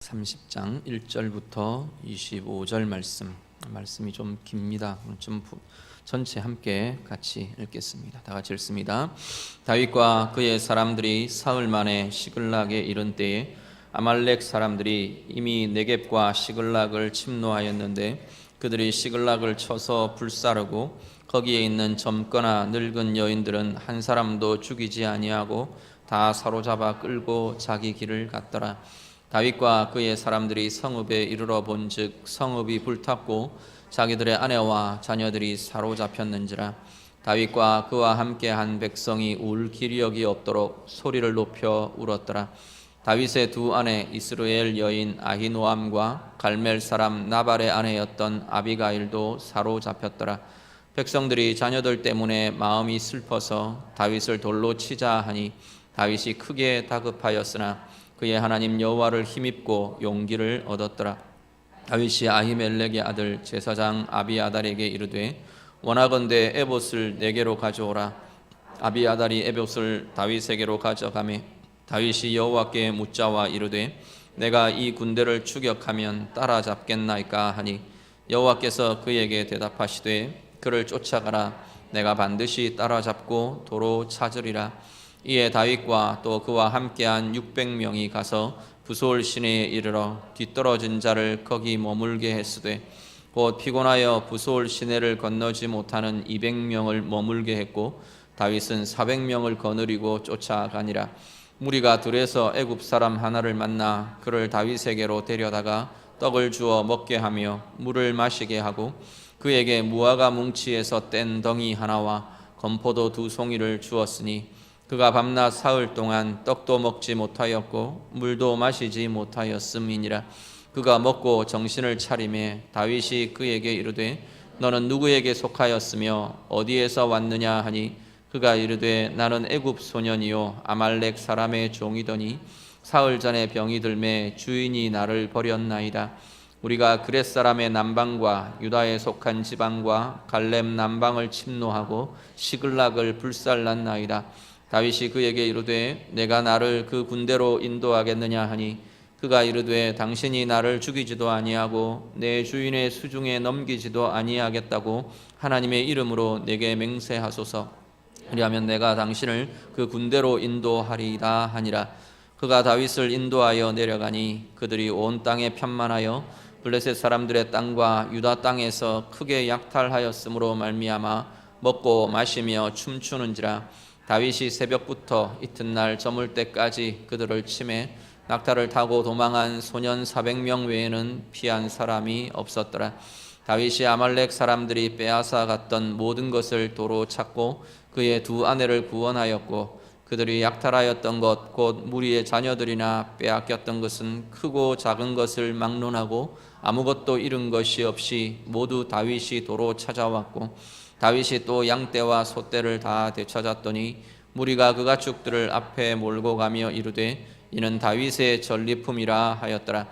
30장 1절부터 25절 말씀이 좀 깁니다. 좀 전체 함께 같이 읽겠습니다. 다 같이 읽습니다. 다윗과 그의 사람들이 사흘 만에 시글락에 이른 때에 아말렉 사람들이 이미 네겝과 시글락을 침노하였는데 그들이 시글락을 쳐서 불사르고 거기에 있는 젊거나 늙은 여인들은 한 사람도 죽이지 아니하고 다 사로잡아 끌고 자기 길을 갔더라. 다윗과 그의 사람들이 성읍에 이르러 본즉 성읍이 불탔고 자기들의 아내와 자녀들이 사로잡혔는지라. 다윗과 그와 함께한 백성이 울 기력이 없도록 소리를 높여 울었더라. 다윗의 두 아내 이스라엘 여인 아히노암과 갈멜 사람 나발의 아내였던 아비가일도 사로잡혔더라. 백성들이 자녀들 때문에 마음이 슬퍼서 다윗을 돌로 치자 하니 다윗이 크게 다급하였으나 그의 하나님 여호와를 힘입고 용기를 얻었더라. 다윗이 아히멜렉의 아들 제사장 아비아달에게 이르되 원하건대 에봇을 내게로 가져오라. 아비아달이 에봇을 다윗에게로 가져가매 다윗이 여호와께 묻자와 이르되 내가 이 군대를 추격하면 따라잡겠나이까 하니 여호와께서 그에게 대답하시되 그를 쫓아가라. 내가 반드시 따라잡고 도로 찾으리라. 이에 다윗과 또 그와 함께한 600명이 가서 부솔 시내에 이르러 뒤떨어진 자를 거기 머물게 했으되 곧 피곤하여 부솔 시내를 건너지 못하는 200명을 머물게 했고 다윗은 400명을 거느리고 쫓아가니라. 무리가 들에서 애굽 사람 하나를 만나 그를 다윗에게로 데려다가 떡을 주어 먹게 하며 물을 마시게 하고 그에게 무화과 뭉치에서 뗀 덩이 하나와 건포도 2송이를 주었으니 그가 밤낮 사흘 동안 떡도 먹지 못하였고 물도 마시지 못하였음이니라. 그가 먹고 정신을 차리매 다윗이 그에게 이르되 너는 누구에게 속하였으며 어디에서 왔느냐 하니 그가 이르되 나는 애굽 소년이요 아말렉 사람의 종이더니 사흘 전에 병이 들매 주인이 나를 버렸나이다. 우리가 그렛 사람의 남방과 유다에 속한 지방과 갈렙 남방을 침노하고 시글락을 불살랐나이다. 다윗이 그에게 이르되 내가 나를 그 군대로 인도하겠느냐 하니 그가 이르되 당신이 나를 죽이지도 아니하고 내 주인의 수중에 넘기지도 아니하겠다고 하나님의 이름으로 내게 맹세하소서. 그리하면 내가 당신을 그 군대로 인도하리이다 하니라. 그가 다윗을 인도하여 내려가니 그들이 온 땅에 편만하여 블레셋 사람들의 땅과 유다 땅에서 크게 약탈하였으므로 말미암아 먹고 마시며 춤추는지라. 다윗이 새벽부터 이튿날 저물 때까지 그들을 치매 낙타를 타고 도망한 소년 400명 외에는 피한 사람이 없었더라. 다윗이 아말렉 사람들이 빼앗아 갔던 모든 것을 도로 찾고 그의 두 아내를 구원하였고 그들이 약탈하였던 것 곧 무리의 자녀들이나 빼앗겼던 것은 크고 작은 것을 막론하고 아무것도 잃은 것이 없이 모두 다윗이 도로 찾아왔고 다윗이 또 양떼와 소떼를 다 되찾았더니 무리가 그 가축들을 앞에 몰고 가며 이르되 이는 다윗의 전리품이라 하였더라.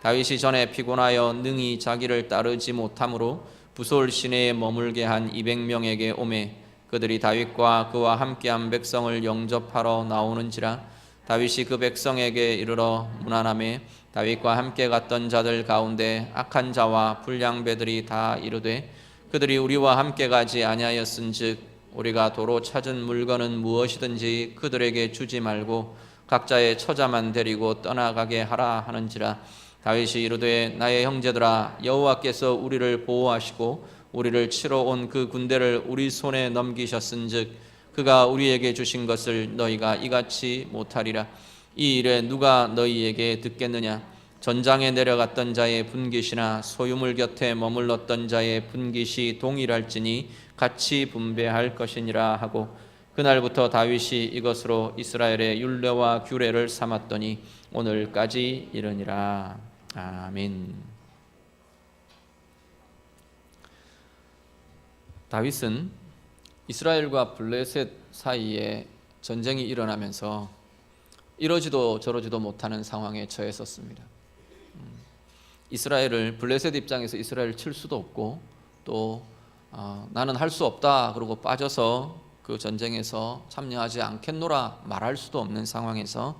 다윗이 전에 피곤하여 능히 자기를 따르지 못하므로 부솔 시내에 머물게 한 200명에게 오매 그들이 다윗과 그와 함께한 백성을 영접하러 나오는지라. 다윗이 그 백성에게 이르러 문안하매 다윗과 함께 갔던 자들 가운데 악한 자와 불량배들이 다 이르되 그들이 우리와 함께 가지 아니하였은즉 우리가 도로 찾은 물건은 무엇이든지 그들에게 주지 말고 각자의 처자만 데리고 떠나가게 하라 하는지라. 다윗이 이르되 나의 형제들아 여호와께서 우리를 보호하시고 우리를 치러 온 그 군대를 우리 손에 넘기셨은즉 그가 우리에게 주신 것을 너희가 이같이 못하리라. 이 일에 누가 너희에게 듣겠느냐. 전장에 내려갔던 자의 분깃이나 소유물 곁에 머물렀던 자의 분깃이 동일할지니 같이 분배할 것이니라 하고 그날부터 다윗이 이것으로 이스라엘의 율례와 규례를 삼았더니 오늘까지 이르니라. 아멘. 다윗은 이스라엘과 블레셋 사이에 전쟁이 일어나면서 이러지도 저러지도 못하는 상황에 처했었습니다. 이스라엘을 블레셋 입장에서 이스라엘을 칠 수도 없고 또 나는 할 수 없다 그러고 빠져서 그 전쟁에서 참여하지 않겠노라 말할 수도 없는 상황에서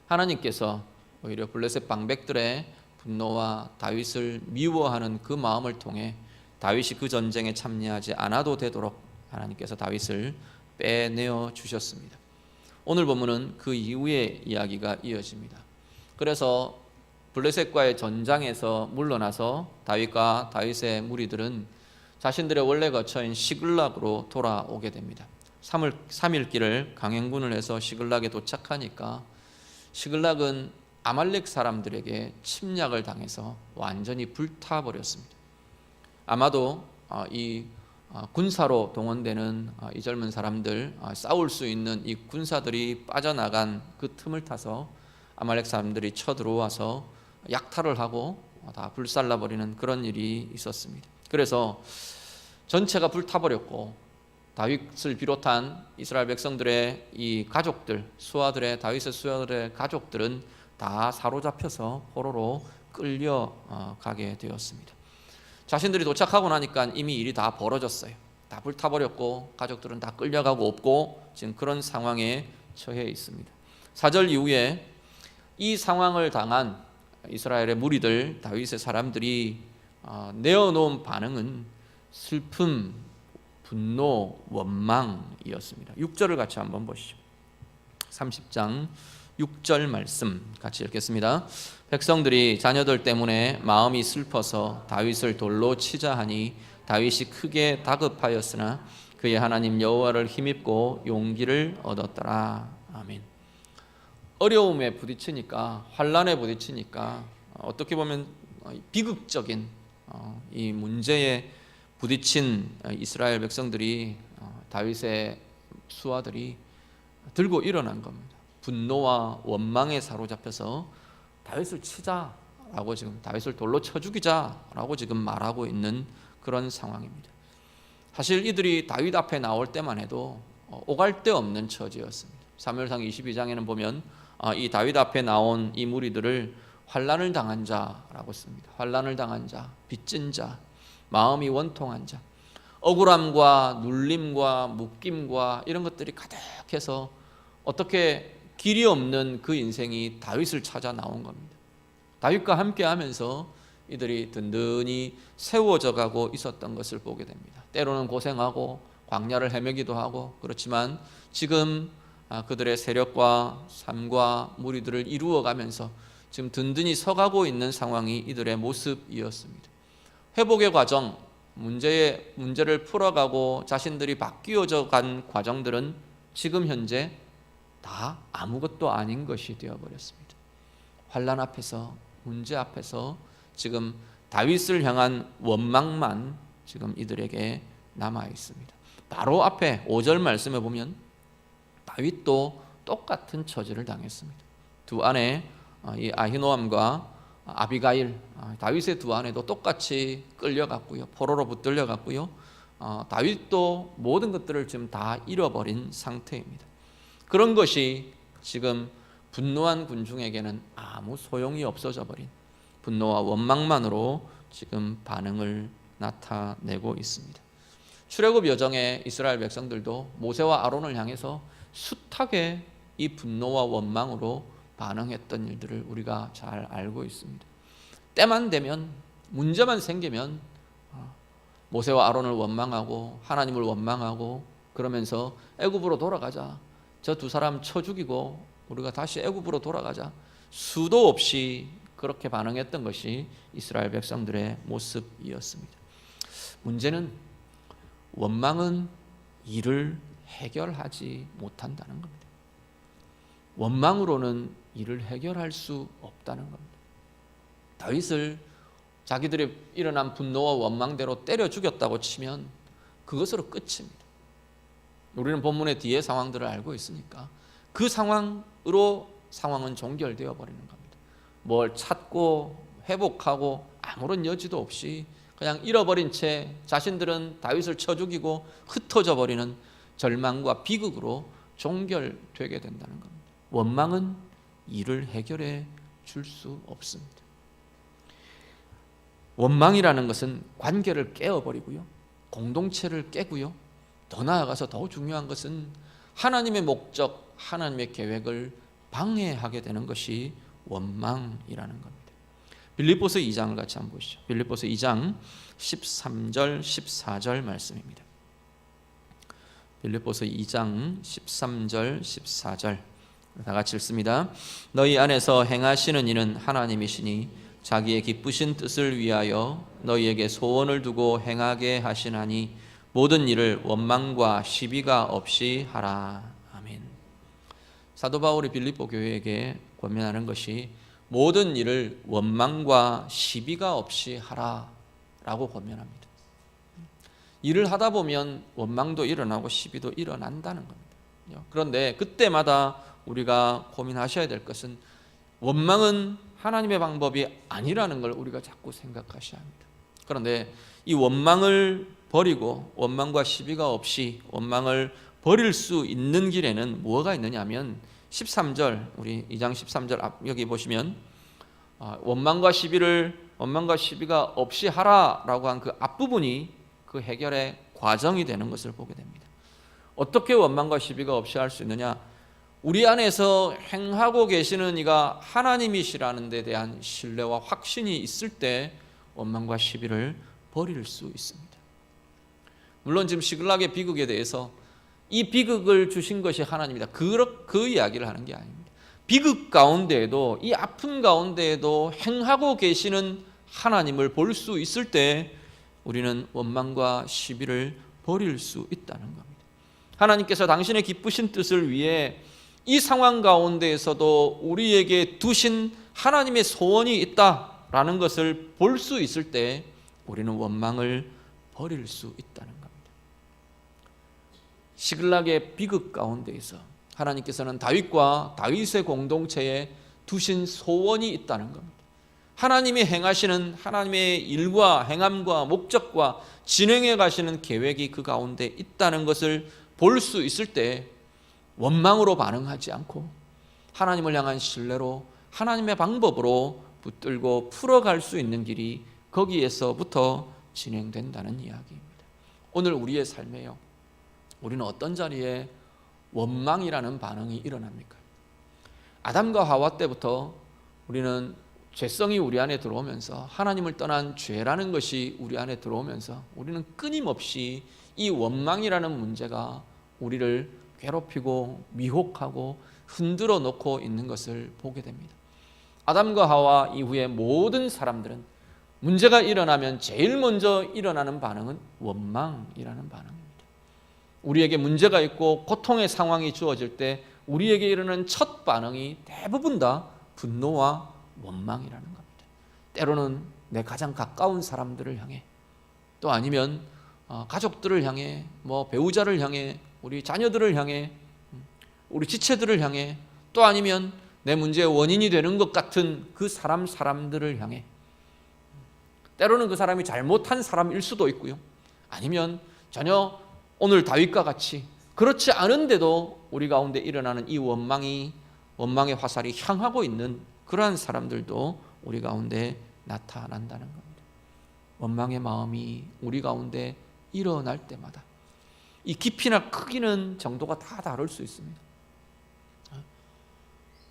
하나님께서 오히려 블레셋 방백들의 분노와 다윗을 미워하는 그 마음을 통해 다윗이 그 전쟁에 참여하지 않아도 되도록 하나님께서 다윗을 빼내어 주셨습니다. 오늘 본문은 그 이후의 이야기가 이어집니다. 그래서 블레셋과의 전장에서 물러나서 다윗과 다윗의 무리들은 자신들의 원래 거처인 시글락으로 돌아오게 됩니다. 3일 길을 강행군을 해서 시글락에 도착하니까 시글락은 아말렉 사람들에게 침략을 당해서 완전히 불타버렸습니다. 아마도 이 군사로 동원되는 이 젊은 사람들, 싸울 수 있는 이 군사들이 빠져나간 그 틈을 타서 아말렉 사람들이 쳐들어와서 약탈을 하고 다 불살라버리는 그런 일이 있었습니다. 그래서 전체가 불타버렸고 다윗을 비롯한 이스라엘 백성들의 이 가족들, 다윗의 수하들의 가족들은 다 사로잡혀서 포로로 끌려가게 되었습니다. 자신들이 도착하고 나니까 이미 일이 다 벌어졌어요. 다 불타버렸고 가족들은 다 끌려가고 없고 지금 그런 상황에 처해 있습니다. 4절 이후에 이 상황을 당한 이스라엘의 무리들, 다윗의 사람들이 내어놓은 반응은 슬픔, 분노, 원망이었습니다. 6절을 같이 한번 보시죠. 30장 6절 말씀 같이 읽겠습니다. 백성들이 자녀들 때문에 마음이 슬퍼서 다윗을 돌로 치자 하니 다윗이 크게 다급하였으나 그의 하나님 여호와를 힘입고 용기를 얻었더라. 아멘. 어려움에 부딪히니까, 환난에 부딪히니까 어떻게 보면 비극적인 이 문제에 부딪힌 이스라엘 백성들이, 다윗의 수하들이 들고 일어난 겁니다. 분노와 원망에 사로잡혀서 다윗을 치자라고, 지금 다윗을 돌로 쳐 죽이자라고 지금 말하고 있는 그런 상황입니다. 사실 이들이 다윗 앞에 나올 때만 해도 오갈 데 없는 처지였습니다. 사무엘상 22장에는 보면 이 다윗 앞에 나온 이 무리들을 환난을 당한 자라고 씁니다. 환난을 당한 자, 빚진 자, 마음이 원통한 자, 억울함과 눌림과 묶임과 이런 것들이 가득해서 어떻게 길이 없는 그 인생이 다윗을 찾아 나온 겁니다. 다윗과 함께 하면서 이들이 든든히 세워져 가고 있었던 것을 보게 됩니다. 때로는 고생하고 광야를 헤매기도 하고, 그렇지만 지금 그들의 세력과 삶과 무리들을 이루어가면서 지금 든든히 서가고 있는 상황이 이들의 모습이었습니다. 회복의 과정, 문제를 풀어가고 자신들이 바뀌어져 간 과정들은 지금 현재 다 아무것도 아닌 것이 되어버렸습니다. 환난 앞에서, 문제 앞에서 지금 다윗을 향한 원망만 지금 이들에게 남아 있습니다. 바로 앞에 5절 말씀에 보면 다윗도 똑같은 처지를 당했습니다. 두 아내, 이 아히노암과 아비가일, 다윗의 두 아내도 똑같이 끌려갔고요, 포로로 붙들려갔고요, 다윗도 모든 것들을 지금 다 잃어버린 상태입니다. 그런 것이 지금 분노한 군중에게는 아무 소용이 없어져 버린 분노와 원망만으로 지금 반응을 나타내고 있습니다. 출애굽 여정에 이스라엘 백성들도 모세와 아론을 향해서 숱하게 이 분노와 원망으로 반응했던 일들을 우리가 잘 알고 있습니다. 때만 되면, 문제만 생기면 모세와 아론을 원망하고 하나님을 원망하고, 그러면서 애굽으로 돌아가자, 저 두 사람 쳐 죽이고 우리가 다시 애굽으로 돌아가자, 수도 없이 그렇게 반응했던 것이 이스라엘 백성들의 모습이었습니다. 문제는, 원망은 일을 해결하지 못한다는 겁니다. 원망으로는 일을 해결할 수 없다는 겁니다. 다윗을 자기들이 일어난 분노와 원망대로 때려 죽였다고 치면 그것으로 끝입니다. 우리는 본문의 뒤에 상황들을 알고 있으니까 그 상황으로 상황은 종결되어 버리는 겁니다. 뭘 찾고 회복하고 아무런 여지도 없이 그냥 잃어버린 채 자신들은 다윗을 쳐 죽이고 흩어져 버리는 절망과 비극으로 종결되게 된다는 겁니다. 원망은 일을 해결해 줄 수 없습니다. 원망이라는 것은 관계를 깨어버리고요, 공동체를 깨고요, 더 나아가서 더 중요한 것은 하나님의 목적, 하나님의 계획을 방해하게 되는 것이 원망이라는 겁니다. 빌립보서 2장을 같이 한번 보시죠. 빌립보서 2장 13절 14절 말씀입니다. 빌립보서 2장 13절 14절 다 같이 읽습니다. 너희 안에서 행하시는 이는 하나님이시니 자기의 기쁘신 뜻을 위하여 너희에게 소원을 두고 행하게 하시나니 모든 일을 원망과 시비가 없이 하라. 아멘. 사도 바울이 빌립보 교회에게 권면하는 것이 모든 일을 원망과 시비가 없이 하라라고 권면합니다. 일을 하다 보면 원망도 일어나고 시비도 일어난다는 겁니다. 그런데 그때마다 우리가 고민하셔야 될 것은 원망은 하나님의 방법이 아니라는 걸 우리가 자꾸 생각하셔야 합니다. 그런데 이 원망을 버리고 원망과 시비가 없이 원망을 버릴 수 있는 길에는 뭐가 있느냐 하면 13절 우리 2장 13절 여기 보시면 원망과 시비가 없이 하라라고 한 그 앞부분이 그 해결의 과정이 되는 것을 보게 됩니다. 어떻게 원망과 시비가 없이 할 수 있느냐? 우리 안에서 행하고 계시는 이가 하나님이시라는 데 대한 신뢰와 확신이 있을 때 원망과 시비를 버릴 수 있습니다. 물론 지금 시글락의 비극에 대해서 이 비극을 주신 것이 하나님이다, 그 이야기를 하는 게 아닙니다. 비극 가운데에도, 이 아픈 가운데에도 행하고 계시는 하나님을 볼 수 있을 때 우리는 원망과 시비를 버릴 수 있다는 겁니다. 하나님께서 당신의 기쁘신 뜻을 위해 이 상황 가운데에서도 우리에게 두신 하나님의 소원이 있다라는 것을 볼 수 있을 때 우리는 원망을 버릴 수 있다는 겁니다. 시글락의 비극 가운데에서 하나님께서는 다윗과 다윗의 공동체에 두신 소원이 있다는 겁니다. 하나님이 행하시는 하나님의 일과 행함과 목적과 진행해 가시는 계획이 그 가운데 있다는 것을 볼 수 있을 때 원망으로 반응하지 않고 하나님을 향한 신뢰로 하나님의 방법으로 붙들고 풀어갈 수 있는 길이 거기에서부터 진행된다는 이야기입니다. 오늘 우리의 삶에요, 우리는 어떤 자리에 원망이라는 반응이 일어납니까? 아담과 하와 때부터 우리는 죄성이 우리 안에 들어오면서, 하나님을 떠난 죄라는 것이 우리 안에 들어오면서 우리는 끊임없이 이 원망이라는 문제가 우리를 괴롭히고 미혹하고 흔들어 놓고 있는 것을 보게 됩니다. 아담과 하와 이후에 모든 사람들은 문제가 일어나면 제일 먼저 일어나는 반응은 원망이라는 반응입니다. 우리에게 문제가 있고 고통의 상황이 주어질 때 우리에게 일어나는 첫 반응이 대부분 다 분노와 원망이라는 겁니다. 때로는 내 가장 가까운 사람들을 향해, 또 아니면 가족들을 향해, 배우자를 향해, 우리 자녀들을 향해, 우리 지체들을 향해, 또 아니면 내 문제의 원인이 되는 것 같은 그 사람들을 향해, 때로는 그 사람이 잘못한 사람일 수도 있고요, 아니면 전혀 오늘 다윗과 같이 그렇지 않은데도 우리 가운데 일어나는 이 원망의 화살이 향하고 있는 그러한 사람들도 우리 가운데 나타난다는 겁니다. 원망의 마음이 우리 가운데 일어날 때마다 이 깊이나 크기는 정도가 다 다를 수 있습니다.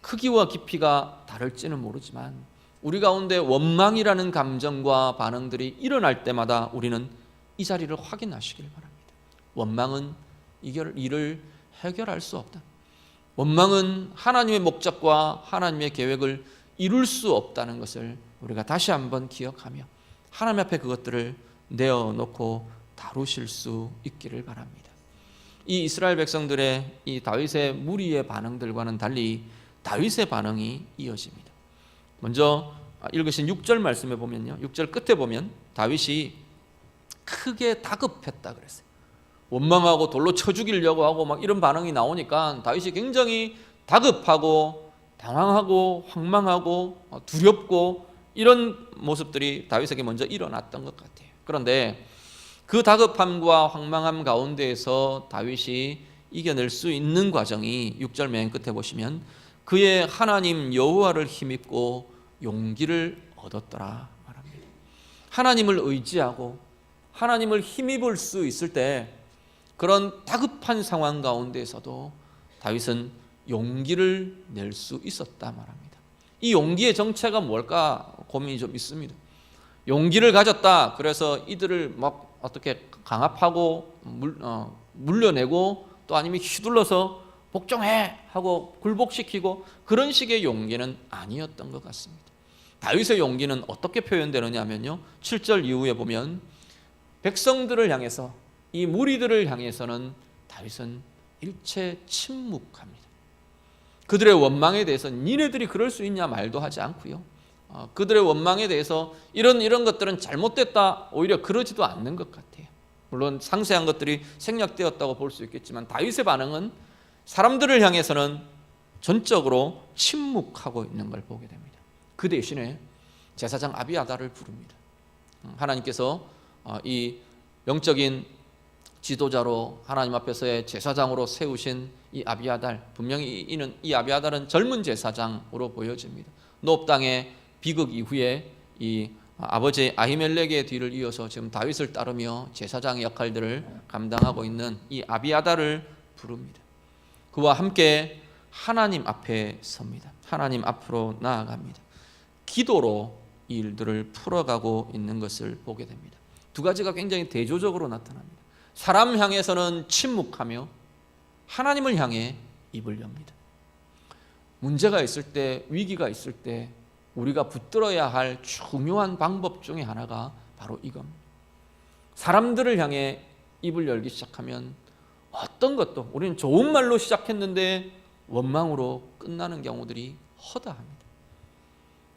크기와 깊이가 다를지는 모르지만 우리 가운데 원망이라는 감정과 반응들이 일어날 때마다 우리는 이 자리를 확인하시길 바랍니다. 원망은 이를 해결할 수 없다. 원망은 하나님의 목적과 하나님의 계획을 이룰 수 없다는 것을 우리가 다시 한번 기억하며 하나님 앞에 그것들을 내어놓고 다루실 수 있기를 바랍니다. 이 이스라엘 백성들의 이 다윗의 무리의 반응들과는 달리 다윗의 반응이 이어집니다. 먼저 읽으신 6절 말씀에 보면요, 6절 끝에 보면 다윗이 크게 다급했다 그랬어요. 원망하고 돌로 쳐 죽이려고 하고 막 이런 반응이 나오니까 다윗이 굉장히 다급하고 당황하고 황망하고 두렵고 이런 모습들이 다윗에게 먼저 일어났던 것 같아요. 그런데 그 다급함과 황망함 가운데에서 다윗이 이겨낼 수 있는 과정이 6절 맨 끝에 보시면 그의 하나님 여호와를 힘입고 용기를 얻었더라 말합니다. 하나님을 의지하고 하나님을 힘입을 수 있을 때 그런 다급한 상황 가운데에서도 다윗은 용기를 낼 수 있었다 말합니다. 이 용기의 정체가 뭘까 고민이 좀 있습니다. 용기를 가졌다. 그래서 이들을 막 어떻게 강압하고 물려내고 또 아니면 휘둘러서 복종해 하고 굴복시키고 그런 식의 용기는 아니었던 것 같습니다. 다윗의 용기는 어떻게 표현되느냐 하면요, 7절 이후에 보면 백성들을 향해서, 이 무리들을 향해서는 다윗은 일체 침묵합니다. 그들의 원망에 대해서 니네들이 그럴 수 있냐 말도 하지 않고요, 그들의 원망에 대해서 이런 것들은 잘못됐다 오히려 그러지도 않는 것 같아요. 물론 상세한 것들이 생략되었다고 볼 수 있겠지만 다윗의 반응은 사람들을 향해서는 전적으로 침묵하고 있는 걸 보게 됩니다. 그 대신에 제사장 아비아달을 부릅니다. 하나님께서 이 영적인 지도자로 하나님 앞에서의 제사장으로 세우신 이 아비아달, 분명히 이 아비아달은 젊은 제사장으로 보여집니다. 노업 땅의 비극 이후에 이 아버지 아히멜렉의 뒤를 이어서 지금 다윗을 따르며 제사장의 역할들을 감당하고 있는 이 아비아달을 부릅니다. 그와 함께 하나님 앞에 섭니다. 하나님 앞으로 나아갑니다. 기도로 이 일들을 풀어가고 있는 것을 보게 됩니다. 두 가지가 굉장히 대조적으로 나타납니다. 사람 향해서는 침묵하며 하나님을 향해 입을 엽니다. 문제가 있을 때, 위기가 있을 때 우리가 붙들어야 할 중요한 방법 중에 하나가 바로 이겁니다. 사람들을 향해 입을 열기 시작하면 어떤 것도, 우리는 좋은 말로 시작했는데 원망으로 끝나는 경우들이 허다합니다.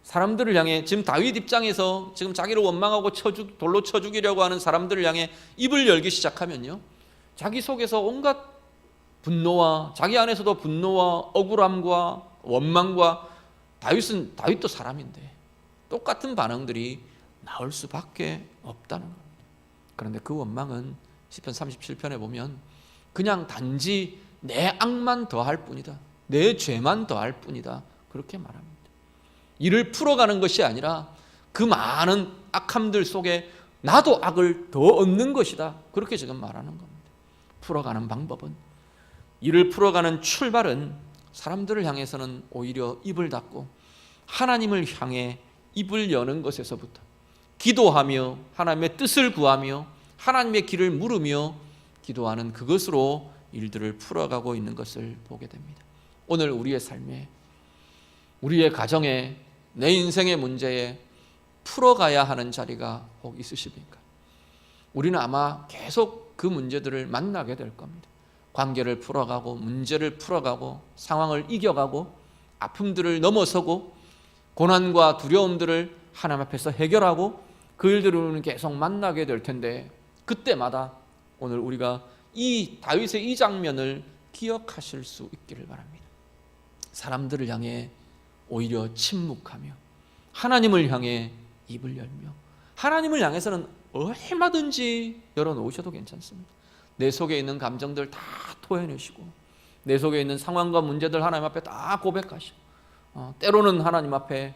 사람들을 향해, 지금 다윗 입장에서 지금 자기를 원망하고 돌로 쳐 죽이려고 하는 사람들을 향해 입을 열기 시작하면요, 자기 속에서 온갖 분노와, 자기 안에서도 분노와 억울함과 원망과, 다윗도 사람인데 똑같은 반응들이 나올 수밖에 없다는 겁니다. 그런데 그 원망은 시편 37편에 보면 그냥 단지 내 악만 더할 뿐이다, 내 죄만 더할 뿐이다, 그렇게 말합니다. 이를 풀어가는 것이 아니라 그 많은 악함들 속에 나도 악을 더 얻는 것이다, 그렇게 지금 말하는 겁니다. 풀어가는 방법은, 이를 풀어가는 출발은 사람들을 향해서는 오히려 입을 닫고 하나님을 향해 입을 여는 것에서부터, 기도하며 하나님의 뜻을 구하며 하나님의 길을 물으며 기도하는 그것으로 일들을 풀어가고 있는 것을 보게 됩니다. 오늘 우리의 삶에, 우리의 가정에, 내 인생의 문제에 풀어가야 하는 자리가 혹 있으십니까? 우리는 아마 계속 그 문제들을 만나게 될 겁니다. 관계를 풀어가고, 문제를 풀어가고, 상황을 이겨가고, 아픔들을 넘어서고, 고난과 두려움들을 하나님 앞에서 해결하고, 그 일들을 우리는 계속 만나게 될 텐데, 그때마다 오늘 우리가 이 다윗의 이 장면을 기억하실 수 있기를 바랍니다. 사람들을 향해 오히려 침묵하며 하나님을 향해 입을 열며, 하나님을 향해서는 얼마든지 열어놓으셔도 괜찮습니다. 내 속에 있는 감정들 다 토해내시고, 내 속에 있는 상황과 문제들 하나님 앞에 다 고백하시고, 때로는 하나님 앞에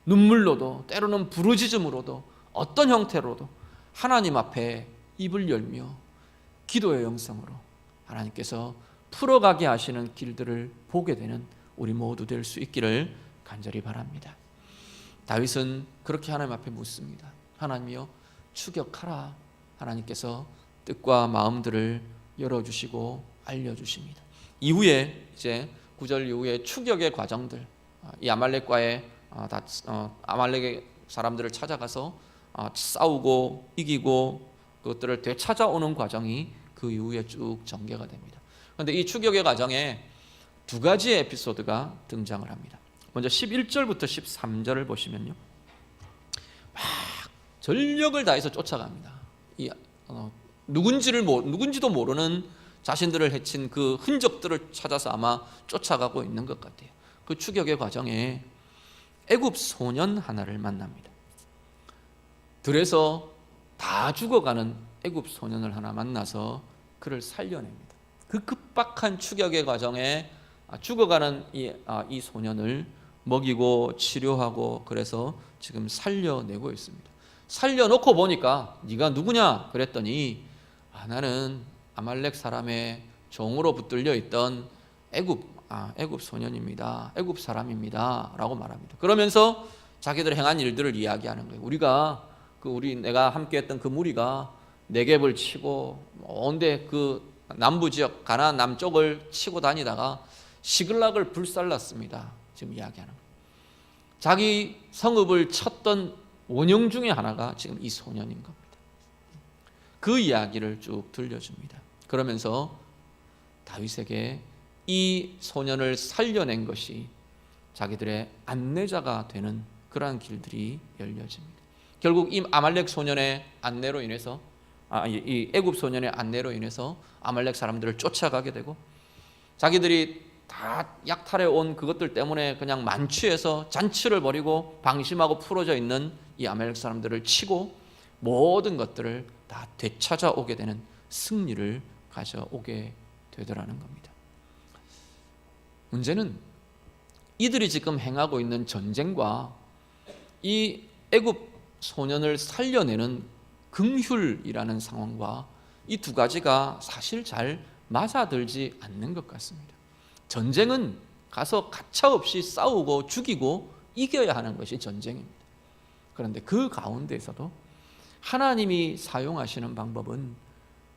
눈물로도, 때로는 부르짖음으로도, 어떤 형태로도 하나님 앞에 입을 열며 기도의 영성으로 하나님께서 풀어가게 하시는 길들을 보게 되는 우리 모두 될 수 있기를 간절히 바랍니다. 다윗은 그렇게 하나님 앞에 묻습니다. 하나님이여 추격하라. 하나님께서 뜻과 마음들을 열어주시고 알려주십니다. 이후에 이제 9절 이후에 추격의 과정들, 이 아말렉과의 아말렉의 사람들을 찾아가서 싸우고 이기고 그것들을 되찾아오는 과정이 그 이후에 쭉 전개가 됩니다. 그런데 이 추격의 과정에 두 가지의 에피소드가 등장을 합니다. 먼저 11절부터 13절을 보시면요, 막 전력을 다해서 쫓아갑니다. 누군지도 모르는 자신들을 해친 그 흔적들을 찾아서 아마 쫓아가고 있는 것 같아요. 그 추격의 과정에 애굽 소년 하나를 만납니다. 들에서 다 죽어가는 애굽 소년을 하나 만나서 그를 살려냅니다. 그 급박한 추격의 과정에 죽어가는 이 소년을 먹이고 치료하고, 그래서 지금 살려내고 있습니다. 살려놓고 보니까 네가 누구냐 그랬더니 나는 아말렉 사람의 종으로 붙들려 있던 애굽 애굽 소년입니다. 애굽 사람입니다. 라고 말합니다. 그러면서 자기들 행한 일들을 이야기하는 거예요. 내가 함께했던 그 무리가 네겝을 치고 온데 그 남부 지역 가나안 남쪽을 치고 다니다가 시글락을 불살랐습니다. 지금 이야기하는 거예요. 자기 성읍을 쳤던 원형 중에 하나가 지금 이 소년인 겁니다. 그 이야기를 쭉 들려줍니다. 그러면서 다윗에게 이 소년을 살려낸 것이 자기들의 안내자가 되는 그러한 길들이 열려집니다. 결국 이 아말렉 소년의 안내로 인해서 이 애굽 소년의 안내로 인해서 아말렉 사람들을 쫓아가게 되고, 자기들이 다 약탈해 온 그것들 때문에 그냥 만취해서 잔치를 벌이고 방심하고 풀어져 있는 이 아말렉 사람들을 치고 모든 것들을 다 되찾아오게 되는 승리를 가져오게 되더라는 겁니다. 문제는 이들이 지금 행하고 있는 전쟁과 이 애굽 소년을 살려내는 긍휼이라는 상황과 이 두 가지가 사실 잘 맞아들지 않는 것 같습니다. 전쟁은 가서 가차없이 싸우고 죽이고 이겨야 하는 것이 전쟁입니다. 그런데 그 가운데에서도 하나님이 사용하시는 방법은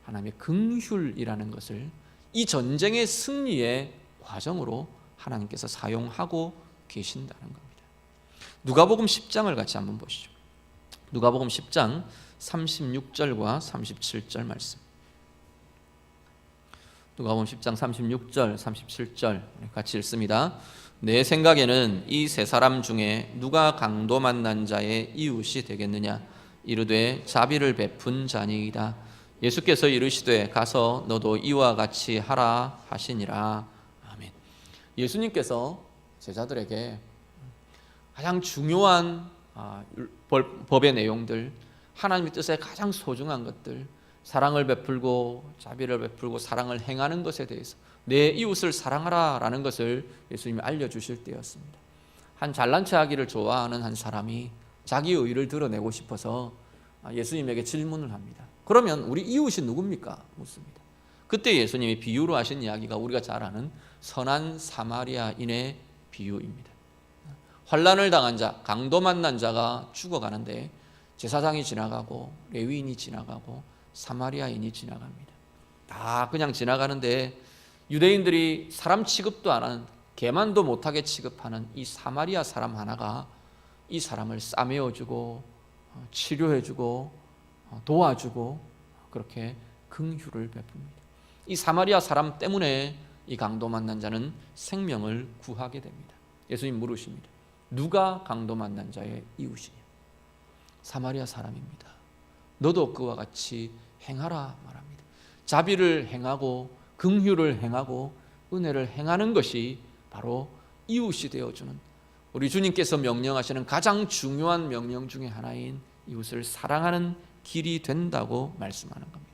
하나님의 긍휼이라는 것을 이 전쟁의 승리의 과정으로 하나님께서 사용하고 계신다는 겁니다. 누가복음 10장을 같이 한번 보시죠. 누가복음 10장 36절과 37절 말씀. 누가복음 10장 36절, 37절 같이 읽습니다. 내 생각에는 이 세 사람 중에 누가 강도 만난 자의 이웃이 되겠느냐? 이르되 자비를 베푼 자니이다. 예수께서 이르시되 가서 너도 이와 같이 하라 하시니라. 아멘. 예수님께서 제자들에게 가장 중요한 법의 내용들, 하나님의 뜻에 가장 소중한 것들, 사랑을 베풀고 자비를 베풀고 사랑을 행하는 것에 대해서 내 이웃을 사랑하라 라는 것을 예수님이 알려주실 때였습니다. 한 잘난 체하기를 좋아하는 한 사람이 자기 의의를 드러내고 싶어서 예수님에게 질문을 합니다. 그러면 우리 이웃이 누굽니까? 묻습니다. 그때 예수님이 비유로 하신 이야기가 우리가 잘 아는 선한 사마리아인의 비유입니다. 환난을 당한 자, 강도 만난 자가 죽어가는데 제사장이 지나가고 레위인이 지나가고 사마리아인이 지나갑니다. 다 그냥 지나가는데 유대인들이 사람 취급도 안 하는, 개만도 못하게 취급하는 이 사마리아 사람 하나가 이 사람을 싸매어주고 치료해주고 도와주고 그렇게 긍휼을 베풉니다. 이 사마리아 사람 때문에 이 강도 만난 자는 생명을 구하게 됩니다. 예수님 물으십니다. 누가 강도 만난 자의 이웃이냐? 사마리아 사람입니다. 너도 그와 같이 행하라 말합니다. 자비를 행하고 긍휼을 행하고 은혜를 행하는 것이 바로 이웃이 되어주는, 우리 주님께서 명령하시는 가장 중요한 명령 중에 하나인 이웃을 사랑하는 길이 된다고 말씀하는 겁니다.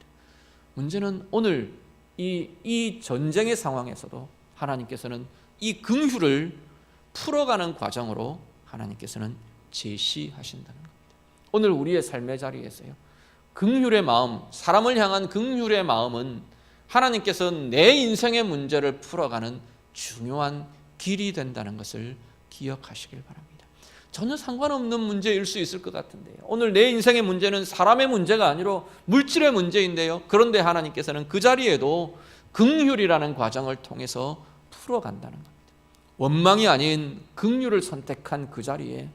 문제는 오늘 이 전쟁의 상황에서도 하나님께서는 이 긍휼을 풀어가는 과정으로 하나님께서는 제시하신다는 겁니다. 오늘 우리의 삶의 자리에서요, 긍휼의 마음, 사람을 향한 긍휼의 마음은 하나님께서 내 인생의 문제를 풀어가는 중요한 길이 된다는 것을 기억하시길 바랍니다. 전혀 상관없는 문제일 수 있을 것 같은데요, 오늘 내 인생의 문제는 사람의 문제가 아니라 물질의 문제인데요, 그런데 하나님께서는 그 자리에도 긍휼이라는 과정을 통해서 풀어간다는 겁니다. 원망이 아닌 긍휼을 선택한 그 자리에,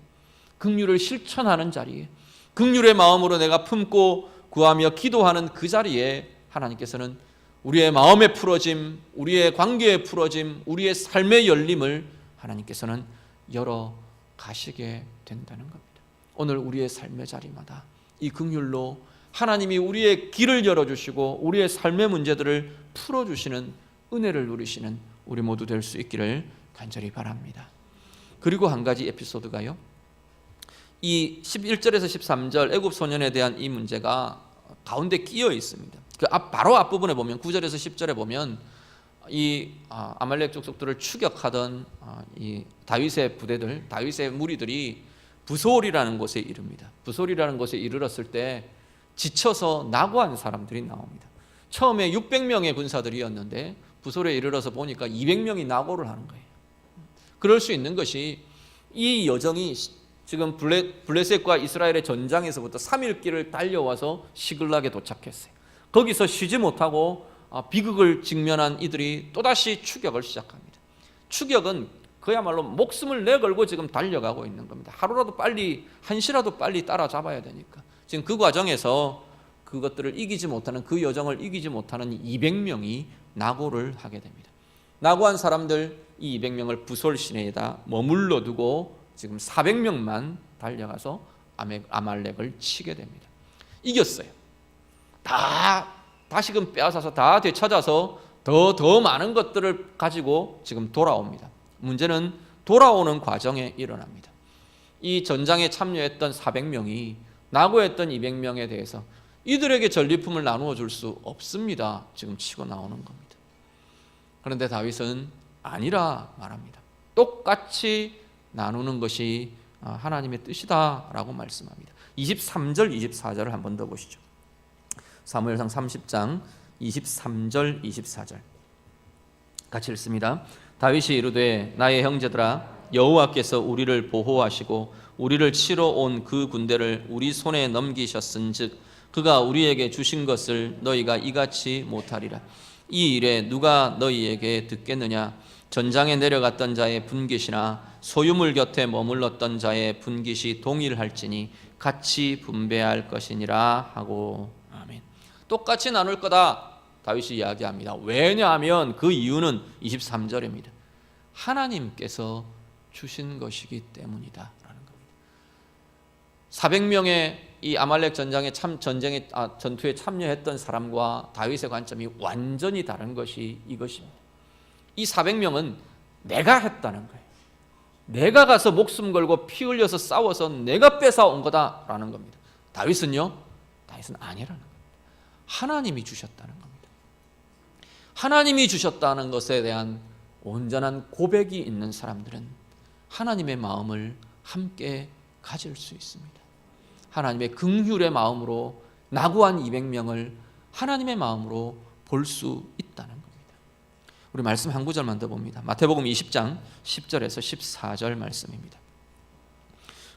긍휼을 실천하는 자리에, 긍휼의 마음으로 내가 품고 구하며 기도하는 그 자리에 하나님께서는 우리의 마음의 풀어짐, 우리의 관계의 풀어짐, 우리의 삶의 열림을 하나님께서는 열어 가시게 된다는 겁니다. 오늘 우리의 삶의 자리마다 이 긍휼로 하나님이 우리의 길을 열어주시고 우리의 삶의 문제들을 풀어주시는 은혜를 누리시는 우리 모두 될 수 있기를 간절히 바랍니다. 그리고 한 가지 에피소드가요, 이 11절에서 13절 애굽 소년에 대한 이 문제가 가운데 끼어 있습니다. 바로 앞부분에 보면 9절에서 10절에 보면 이 아말렉 족속들을 추격하던 이 다윗의 부대들, 다윗의 무리들이 부솔이라는 곳에 이릅니다. 부솔이라는 곳에 이르렀을 때 지쳐서 낙오한 사람들이 나옵니다. 처음에 600명의 군사들이었는데 부솔에 이르러서 보니까 200명이 낙오를 하는 거예요. 그럴 수 있는 것이 이 여정이 지금 블레셋과 이스라엘의 전장에서부터 3일 길을 달려와서 시글락에 도착했어요. 거기서 쉬지 못하고 비극을 직면한 이들이 또다시 추격을 시작합니다. 추격은 그야말로 목숨을 내걸고 지금 달려가고 있는 겁니다. 하루라도 빨리, 한시라도 빨리 따라잡아야 되니까. 지금 그 과정에서 그것들을 이기지 못하는, 그 여정을 이기지 못하는 200명이 낙오를 하게 됩니다. 낙오한 사람들 이 200명을 부솔 시내에다 머물러 두고 지금 400명만 달려가서 아말렉을 치게 됩니다. 이겼어요. 다시금 빼앗아서 다 되찾아서 더 많은 것들을 가지고 지금 돌아옵니다. 문제는 돌아오는 과정에 일어납니다. 이 전장에 참여했던 400명이 낙오했던 200명에 대해서 이들에게 전리품을 나누어 줄 수 없습니다. 지금 치고 나오는 겁니다. 그런데 다윗은 아니라 말합니다. 똑같이 나누는 것이 하나님의 뜻이다라고 말씀합니다. 23절, 24절을 한 번 더 보시죠. 사무엘상 30장 23절, 24절 같이 읽습니다. 다윗이 이르되 나의 형제들아 여호와께서 우리를 보호하시고 우리를 치러 온 그 군대를 우리 손에 넘기셨은즉 그가 우리에게 주신 것을 너희가 이같이 못하리라. 이 일에 누가 너희에게 듣겠느냐? 전장에 내려갔던 자의 분깃이나 소유물 곁에 머물렀던 자의 분깃이 동일할지니 같이 분배할 것이니라 하고. 아멘. 똑같이 나눌 거다 다윗이 이야기합니다. 왜냐하면 그 이유는 23절입니다. 하나님께서 주신 것이기 때문이다 라는 겁니다. 400명의 이 아말렉 전투에 참여했던 사람과 다윗의 관점이 완전히 다른 것이 이것입니다. 이 400명은 내가 했다는 거예요. 내가 가서 목숨 걸고 피 흘려서 싸워서 내가 뺏어온 거다라는 겁니다. 다윗은 아니라는 겁니다. 하나님이 주셨다는 겁니다. 하나님이 주셨다는 것에 대한 온전한 고백이 있는 사람들은 하나님의 마음을 함께 가질 수 있습니다. 하나님의 긍휼의 마음으로 낙오한 200명을 하나님의 마음으로 볼 수 있다는 겁니다. 우리 말씀 한 구절만 더 봅니다. 마태복음 20장 10절에서 14절 말씀입니다.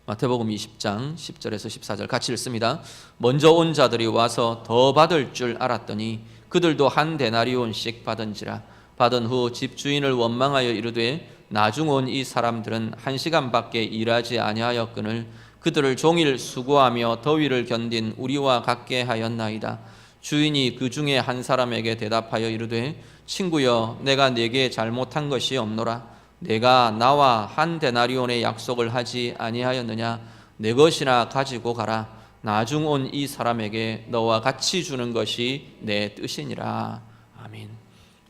마태복음 20장 10절에서 14절 같이 읽습니다. 먼저 온 자들이 와서 더 받을 줄 알았더니 그들도 한 데나리온씩 받은지라. 받은 후 집주인을 원망하여 이르되 나중 온 이 사람들은 1시간밖에 일하지 아니하였거늘 그들을 종일 수고하며 더위를 견딘 우리와 같게 하였나이다. 주인이 그 중에 한 사람에게 대답하여 이르되 친구여 내가 네게 잘못한 것이 없노라. 내가 나와 한 데나리온의 약속을 하지 아니하였느냐. 내 것이나 가지고 가라. 나중 온 이 사람에게 너와 같이 주는 것이 내 뜻이니라. 아멘.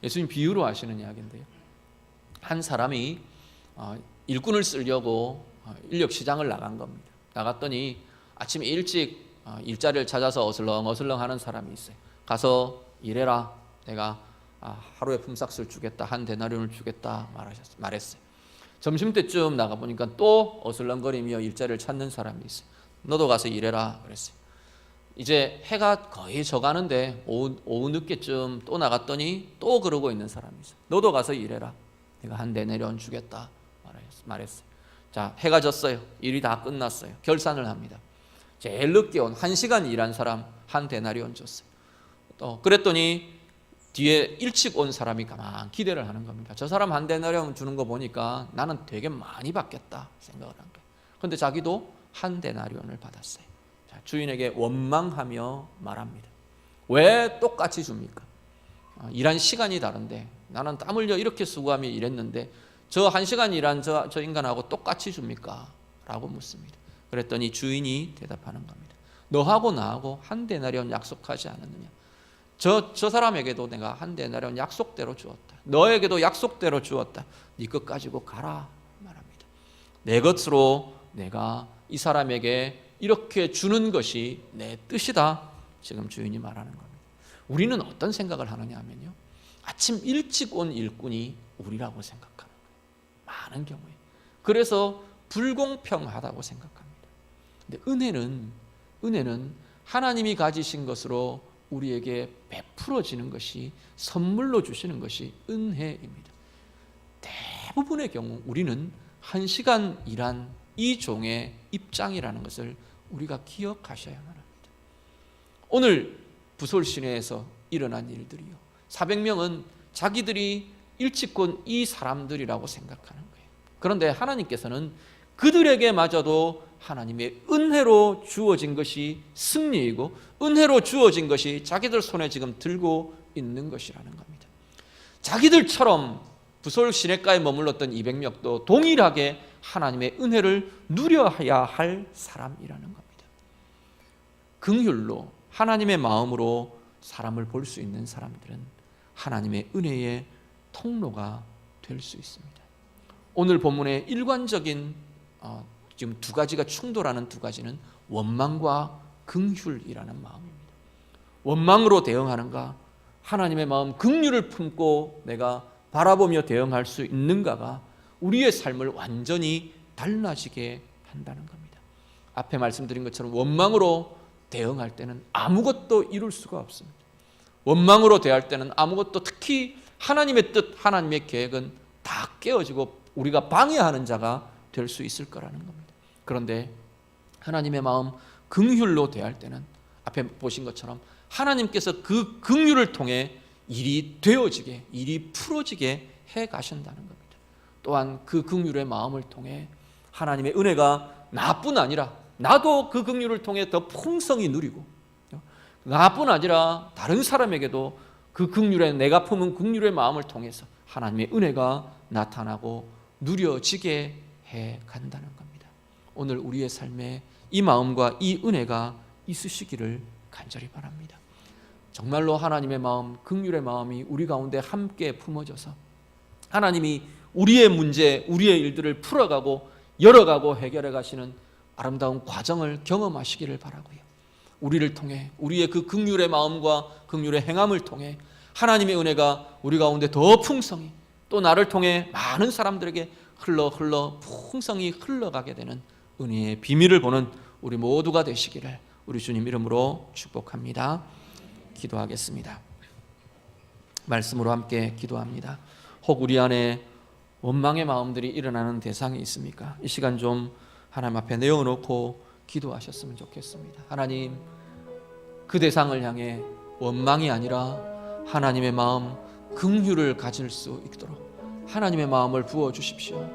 예수님 비유로 하시는 이야기인데요. 한 사람이 일꾼을 쓰려고 인력시장을 나간 겁니다. 나갔더니 아침 일찍 일자리를 찾아서 어슬렁어슬렁 하는 사람이 있어요. 가서 일해라. 내가 하루에 품삯을 주겠다. 한 데나리온을 주겠다 말했어요. 점심때쯤 나가보니까 또 어슬렁거리며 일자리를 찾는 사람이 있어요. 너도 가서 일해라 그랬어요. 이제 해가 거의 져가는데 오후 늦게쯤 또 나갔더니 또 그러고 있는 사람이 있어요. 너도 가서 일해라. 내가 한 데나리온 주겠다 말했어요. 자, 해가 졌어요. 일이 다 끝났어요. 결산을 합니다. 제일 늦게 온 1시간 일한 사람 한 데나리온 줬어요. 또 그랬더니 뒤에 일찍 온 사람이 가만 기대를 하는 겁니다. 저 사람 한 데나리온 주는 거 보니까 나는 되게 많이 받겠다 생각을 한 거예요. 그런데 자기도 한 데나리온을 받았어요. 자, 주인에게 원망하며 말합니다. 왜 똑같이 줍니까? 일한 시간이 다른데 나는 땀 흘려 이렇게 수고하며 일했는데 저 1시간 일한 저 인간하고 똑같이 줍니까? 라고 묻습니다. 그랬더니 주인이 대답하는 겁니다. 너하고 나하고 한 데나리온 약속하지 않았느냐? 저 사람에게도 내가 한 데나리온 약속대로 주었다. 너에게도 약속대로 주었다. 네 것 가지고 가라 말합니다. 내 것으로 내가 이 사람에게 이렇게 주는 것이 내 뜻이다. 지금 주인이 말하는 겁니다. 우리는 어떤 생각을 하느냐 하면요. 아침 일찍 온 일꾼이 우리라고 생각하는 거예요. 많은 경우에. 그래서 불공평하다고 생각합니다. 근데 은혜는 하나님이 가지신 것으로 우리에게 베풀어지는 것이, 선물로 주시는 것이 은혜입니다. 대부분의 경우 우리는 1시간 일한 이 종의 입장이라는 것을 우리가 기억하셔야만 합니다. 오늘 부솔 시내에서 일어난 일들이요, 400명은 자기들이 일찍 온 이 사람들이라고 생각하는 거예요. 그런데 하나님께서는 그들에게마저도 하나님의 은혜로 주어진 것이 승리이고, 은혜로 주어진 것이 자기들 손에 지금 들고 있는 것이라는 겁니다. 자기들처럼 부솔 시내가에 머물렀던 200명도 동일하게 하나님의 은혜를 누려야 할 사람이라는 겁니다. 긍휼로, 하나님의 마음으로 사람을 볼 수 있는 사람들은 하나님의 은혜의 통로가 될 수 있습니다. 오늘 본문의 일관적인 지금 두 가지가 충돌하는 두 가지는 원망과 긍휼이라는 마음입니다. 원망으로 대응하는가, 하나님의 마음 긍휼을 품고 내가 바라보며 대응할 수 있는가가 우리의 삶을 완전히 달라지게 한다는 겁니다. 앞에 말씀드린 것처럼 원망으로 대응할 때는 아무것도 이룰 수가 없습니다. 원망으로 대할 때는 아무것도, 특히 하나님의 뜻, 하나님의 계획은 다 깨어지고 우리가 방해하는 자가 될 수 있을 거라는 겁니다. 그런데 하나님의 마음 긍휼로 대할 때는 앞에 보신 것처럼 하나님께서 그 긍휼을 통해 일이 되어지게, 일이 풀어지게 해 가신다는 겁니다. 또한 그 긍휼의 마음을 통해 하나님의 은혜가 나뿐 아니라 나도 그 긍휼을 통해 더 풍성히 누리고, 나뿐 아니라 다른 사람에게도 그 긍휼의, 내가 품은 긍휼의 마음을 통해서 하나님의 은혜가 나타나고 누려지게 해 간다는 겁니다. 오늘 우리의 삶에 이 마음과 이 은혜가 있으시기를 간절히 바랍니다. 정말로 하나님의 마음, 긍휼의 마음이 우리 가운데 함께 품어져서 하나님이 우리의 문제, 우리의 일들을 풀어가고 열어가고 해결해 가시는 아름다운 과정을 경험하시기를 바라고요. 우리를 통해, 우리의 그 긍휼의 마음과 긍휼의 행함을 통해 하나님의 은혜가 우리 가운데 더 풍성히, 또 나를 통해 많은 사람들에게 흘러 풍성히 흘러가게 되는 은혜의 비밀을 보는 우리 모두가 되시기를 우리 주님 이름으로 축복합니다. 기도하겠습니다. 말씀으로 함께 기도합니다. 혹 우리 안에 원망의 마음들이 일어나는 대상이 있습니까? 이 시간 좀 하나님 앞에 내어놓고 기도하셨으면 좋겠습니다. 하나님, 그 대상을 향해 원망이 아니라 하나님의 마음, 긍휼을 가질 수 있도록 하나님의 마음을 부어주십시오.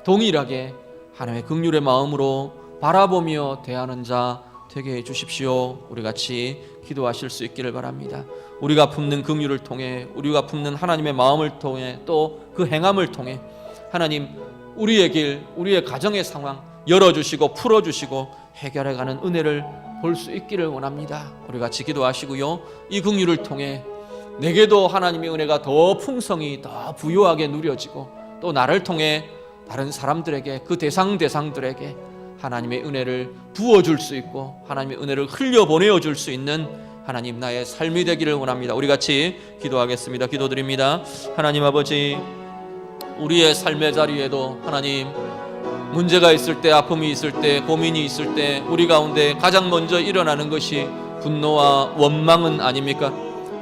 동일하게 하나님의 긍휼의 마음으로 바라보며 대하는 자 되게 해주십시오. 우리 같이 기도하실 수 있기를 바랍니다. 우리가 품는 긍휼을 통해, 우리가 품는 하나님의 마음을 통해, 또 그 행함을 통해 하나님, 우리의 길, 우리의 가정의 상황 열어주시고 풀어주시고 해결해가는 은혜를 볼 수 있기를 원합니다. 우리 같이 기도하시고요, 이 긍휼을 통해 내게도 하나님의 은혜가 더 풍성히, 더 부유하게 누려지고, 또 나를 통해 다른 사람들에게, 그 대상들에게 하나님의 은혜를 부어줄 수 있고 하나님의 은혜를 흘려보내어 줄 수 있는 하나님, 나의 삶이 되기를 원합니다. 우리 같이 기도하겠습니다. 기도드립니다. 하나님 아버지, 우리의 삶의 자리에도 하나님, 문제가 있을 때, 아픔이 있을 때, 고민이 있을 때 우리 가운데 가장 먼저 일어나는 것이 분노와 원망은 아닙니까?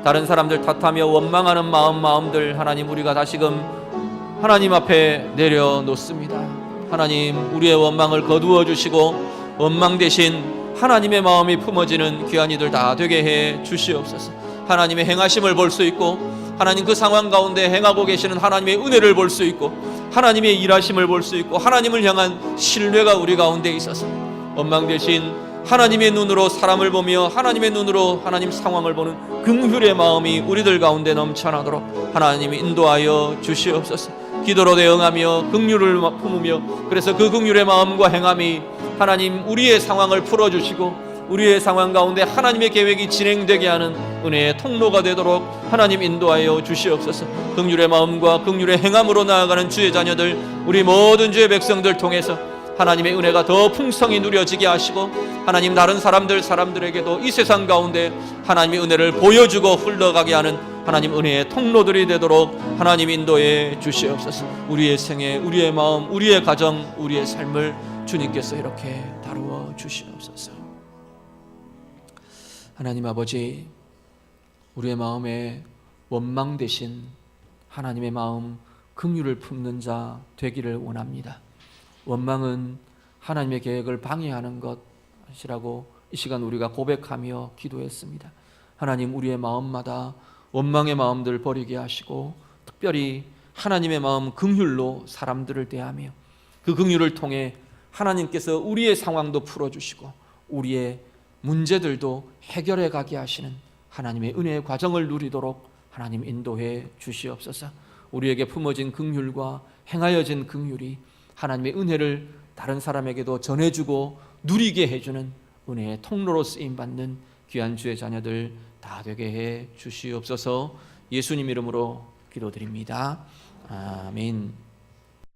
다른 사람들 탓하며 원망하는 마음들, 하나님, 우리가 다시금 하나님 앞에 내려놓습니다. 하나님, 우리의 원망을 거두어 주시고 원망 대신 하나님의 마음이 품어지는 귀한 이들 다 되게 해 주시옵소서. 하나님의 행하심을 볼 수 있고, 하나님 그 상황 가운데 행하고 계시는 하나님의 은혜를 볼 수 있고, 하나님의 일하심을 볼 수 있고, 하나님을 향한 신뢰가 우리 가운데 있어서 원망 대신 하나님의 눈으로 사람을 보며 하나님의 눈으로 하나님 상황을 보는 긍휼의 마음이 우리들 가운데 넘쳐나도록 하나님이 인도하여 주시옵소서. 기도로 대응하며 긍휼을 품으며, 그래서 그 긍휼의 마음과 행함이 하나님 우리의 상황을 풀어주시고 우리의 상황 가운데 하나님의 계획이 진행되게 하는 은혜의 통로가 되도록 하나님 인도하여 주시옵소서. 긍휼의 마음과 긍휼의 행함으로 나아가는 주의 자녀들, 우리 모든 주의 백성들 통해서 하나님의 은혜가 더 풍성히 누려지게 하시고, 하나님 다른 사람들에게도 이 세상 가운데 하나님의 은혜를 보여주고 흘러가게 하는 하나님 은혜의 통로들이 되도록 하나님 인도해 주시옵소서. 우리의 생애, 우리의 마음, 우리의 가정, 우리의 삶을 주님께서 이렇게 다루어 주시옵소서. 하나님 아버지, 우리의 마음에 원망 대신 하나님의 마음 긍휼을 품는 자 되기를 원합니다. 원망은 하나님의 계획을 방해하는 것이라고 이 시간 우리가 고백하며 기도했습니다. 하나님, 우리의 마음마다 원망의 마음들 버리게 하시고 특별히 하나님의 마음 긍휼로 사람들을 대하며 그 긍휼을 통해 하나님께서 우리의 상황도 풀어주시고 우리의 문제들도 해결해 가게 하시는 하나님의 은혜의 과정을 누리도록 하나님 인도해 주시옵소서. 우리에게 품어진 긍휼과 행하여진 긍휼이 하나님의 은혜를 다른 사람에게도 전해주고 누리게 해주는 은혜의 통로로 쓰임받는 귀한 주의 자녀들 다 되게 해 주시옵소서. 예수님 이름으로 기도드립니다. 아멘.